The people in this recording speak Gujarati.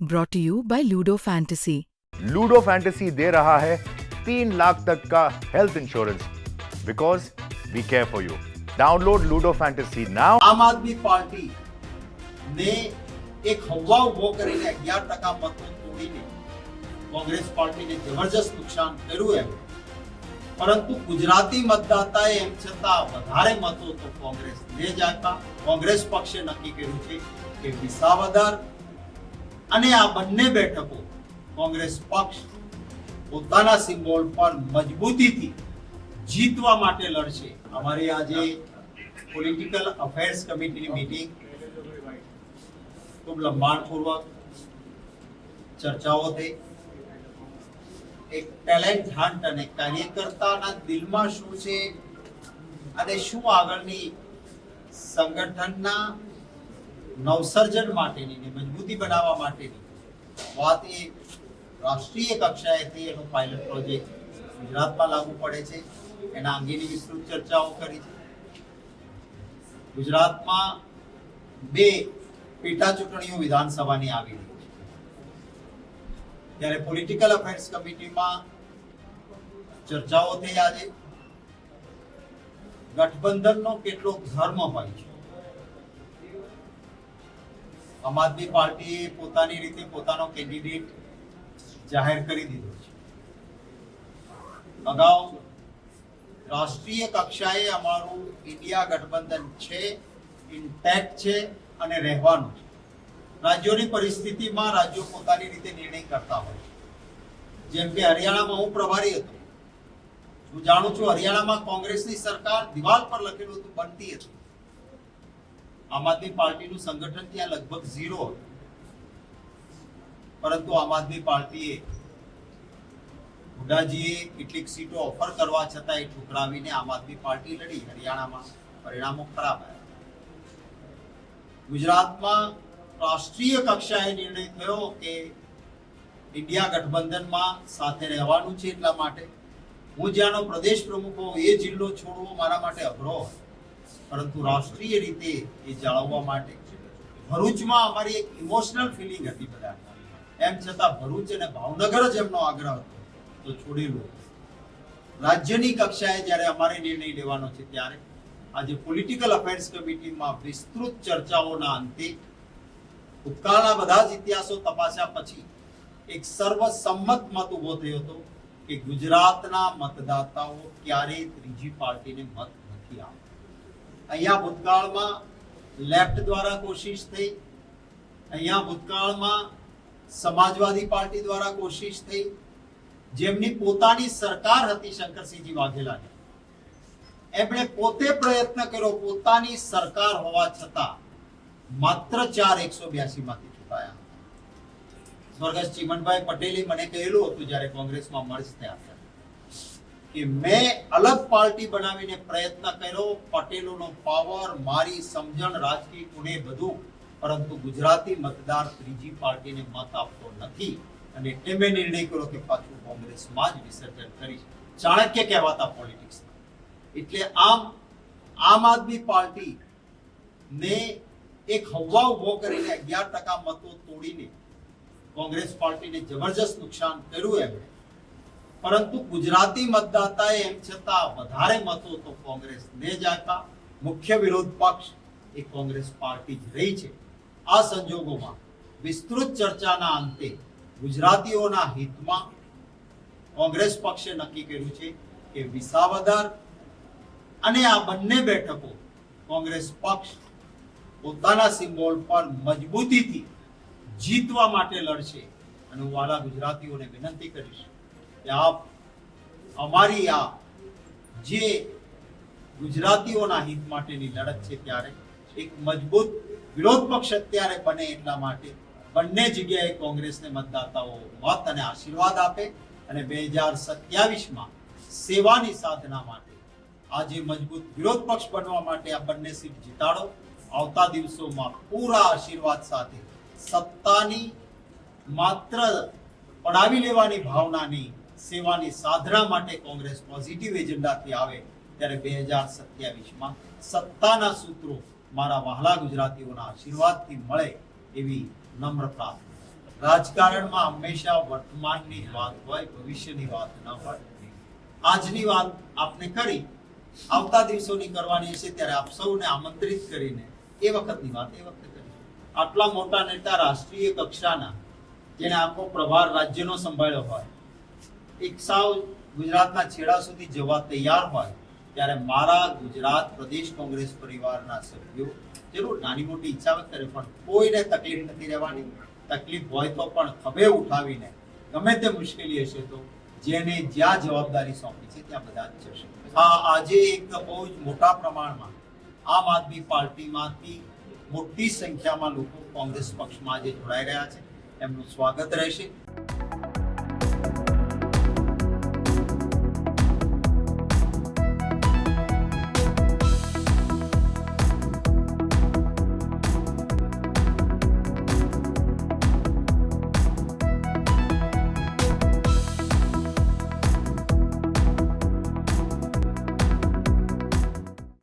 Brought to you by Ludo Fantasy. Ludo Fantasy दे रहा है 3 लाख तक का health insurance because we care for you. Download Ludo Fantasy now. Aam Aadmi party ને એક હવા ઉભો કરીને 11% મતો તોડીને કોંગ્રેસ પાર્ટીને જબરજસ્ત નુકસાન કર્યું એમ, પરંતુ ગુજરાતી મતદાતાએ એમ છતાં વધારે મતો તો કોંગ્રેસને જ આપ્યા। કોંગ્રેસ પક્ષે નક્કી કર્યું છે કે વિસાવદર અને આ બંને બેઠકો કોંગ્રેસ પક્ષ પોતાના સિમ્બોલ પર મજબૂતીથી જીતવા માટે લડશે। અમારી આજે પોલિટિકલ અફેર્સ કમિટીની મીટિંગ ખૂબ લંબાણપૂર્વક ચર્ચાઓ થઈ। એક ટેલેન્ટ હન્ટ અને કાર્યકર્તાના દિલમાં શું છે અને શું આગળની સંગઠનના નવસર્જન માટેની ને મજબૂતી બનાવવા માટેની વાત એ રાષ્ટ્રીય કક્ષાએથી એનો પાયલટ પ્રોજેક્ટ ગુજરાતમાં લાગુ પડે છે, એના અંગેની વિસ્તૃત ચર્ચાઓ કરી છે। ગુજરાતમાં 2 પેટા ચૂંટણીઓ વિધાનસભાની આવી રહી છે, ત્યારે પોલિટિકલ અફેર્સ કમિટીમાં ચર્ચાઓ થઈ। આજે ગઠબંધનનો કેટલો ધર્મ હોય છે। આમ આદમી પાર્ટીએ પોતાની રીતે પોતાનો કેન્ડિડેટ જાહેર કરી દીધો છે। અગાઉ રાષ્ટ્રીય કક્ષાએ અમારું ઇન્ડિયા ગઠબંધન છે, ઇન્ટેક્ટ છે અને રહેવાનું છે। રાજ્યોની પરિસ્થિતિમાં રાજ્યો પોતાની રીતે નિર્ણય કરતા હોય છે। જેમ કે હરિયાણામાં હું પ્રભારી હતો, હું જાણું છું હરિયાણામાં કોંગ્રેસની સરકાર દિવાલ પર લખેલું હતું બનતી હતી। આમ આદમી પાર્ટીનું સંગઠન ત્યાં લગભગ 0 હતું, પરંતુ આમ આદમી પાર્ટીએ હુડાજીએ કેટલીક સીટો ઓફર કરવા છતાં એ ઠુકરાવીને આમ આદમી પાર્ટી લડી। હરિયાણામાં પરિણામો ખરાબ આવ્યા। ગુજરાતમાં રાષ્ટ્રીય કક્ષાએ નિર્ણય થયો કે ઇન્ડિયા ગઠબંધનમાં સાથે રહેવાનું છે, એટલા માટે હું જ્યાંનો પ્રદેશ પ્રમુખ હોઉં એ જિલ્લો છોડવો મારા માટે અઘરો હોય, પરંતુ રાષ્ટ્રીય રીતે એ જાળવવા માટે ભરૂચમાં અમારી એક ઇમોશનલ ફિલિંગ હતી બધા, એમ છતાં ભરૂચ અને ભાવનગર જ એમનો આગ્રહ હતો તો છોડેલું। રાજ્યની કક્ષાએ જ્યારે અમારે નિર્ણય લેવાનો છે ત્યારે આજે પોલિટિકલ અફેર્સ કમિટીમાં વિસ્તૃત ચર્ચાઓના અંતે ભૂતકાળના બધા જ ઇતિહાસો તપાસ્યા પછી એક સર્વસંમત મત ઉભો થયો હતો કે ગુજરાતના મતદાતાઓ ક્યારેય ત્રીજી પાર્ટીને મત નથી આપતા। અહીંયા ભૂતકાળમાં લેફ્ટ દ્વારા કોશિશ થઈ, અહીંયા ભૂતકાળમાં સમાજવાદી પાર્ટી દ્વારા કોશિશ થઈ, જેમની પોતાની સરકાર હતી શંકરસિંહજી વાઘેલાની, એમણે પોતે પ્રયત્ન કર્યો પોતાની સરકાર હોવા છતાં માત્ર 4 182 માંથી ચૂંટાયા। સ્વર્ગસ્થ ચીમનભાઈ પટેલે મને કહેલું હતું જ્યારે કોંગ્રેસમાં મર્જ થયા કે મેં અલગ પાર્ટી બનાવીને પ્રયત્ન કર્યો, પટેલોનો પાવર, મારી સમજણ, રાજકીય ગુણે બધું, પરંતુ ગુજરાતી મતદાર ત્રીજી પાર્ટીને મત આપતો નથી અને એટલે મેં નિર્ણય કર્યો કે પાછું કોંગ્રેસમાં જ વિસર્જન કરીશ। ચાણક્ય કહેવાતા પોલિટિક્સ। એટલે આમ આદમી પાર્ટી ને એક હવા ઉભો કરીને 11% મતો તોડીને કોંગ્રેસ પાર્ટીને જબરજસ્ત નુકસાન કર્યું એમ, પરંતુ ગુજરાતી મતદાતાએ એમ છતાં વધારે મતો તો કોંગ્રેસને જ આપ્યા। મુખ્ય વિરોધ પક્ષ એ કોંગ્રેસ પાર્ટી જ રહી છે। આ સંજોગોમાં વિસ્તૃત ચર્ચાના અંતે ગુજરાતીઓના હિતમાં કોંગ્રેસ પક્ષે નક્કી કર્યું છે કે વિસાવદર અને આ બંને બેઠકો કોંગ્રેસ પક્ષ પોતાના સિમ્બોલ પર મજબૂતીથી જીતવા માટે લડશે। અને હું વાલા ગુજરાતીઓને વિનંતી કરીશ કે આપ અમારી આ જે ગુજરાતીઓના હિત માટેની લડત છે ત્યારે એક મજબૂત વિરોધ પક્ષ અત્યારે બને, એટલા માટે બંને જગ્યાએ કોંગ્રેસને મતદાતાઓ મત અને આશીર્વાદ આપે અને 2027માં સેવાની સાધના માટે આજે મજબૂત વિરોધ પક્ષ બનવા માટે આ બંને સીટ જીતાડો। આવતા દિવસોમાં પૂરા આશીર્વાદ સાથે સત્તાની માત્ર પડાવી લેવાની ભાવનાની સેવાની સાધના માટે કોંગ્રેસ પોઝિટિવ એજન્ડાથી આવે ત્યારે 2027માં સત્તાના સૂત્રો મારા વહાલા ગુજરાતીઓના આશીર્વાદથી મળે એવી નમ્ર પ્રાર્થના। રાજકારણમાં હંમેશા વર્તમાનની જ વાત હોય, ભવિષ્યની વાત ન હોય. આજની વાત આપને કરી, આવતા દિવસોની કરવાની હશે ત્યારે આપ સૌને આમંત્રિત કરીને એ વખતની વાત એ વખતે કરી. આટલા મોટા નેતા, રાષ્ટ્રીય કક્ષાના, જેને આખો પ્રભાર રાજ્યનો સંભાળ્યો હોય, એક સાવ ગુજરાતના છેડા સુધી જવા તૈયાર હોય, ત્યારે મારા ગુજરાત પ્રદેશ કોંગ્રેસ પરિવારના સભ્યો જરૂર નાની મોટી ઈચ્છા કરે, પણ કોઈને તકલીફ નથી રહેવાની. તકલીફ હોય તો પણ ખભે ઉઠાવીને ગમે તે મુશ્કેલી હશે તો જેને જ્યાં જવાબદારી સોંપી છે ત્યાં બધા જ જશે. આજે એક બહુ જ મોટા પ્રમાણમાં આમ આદમી પાર્ટીમાંથી મોટી સંખ્યામાં લોકો કોંગ્રેસ પક્ષમાં આજે જોડાઈ રહ્યા છે. એમનું સ્વાગત રહેશે.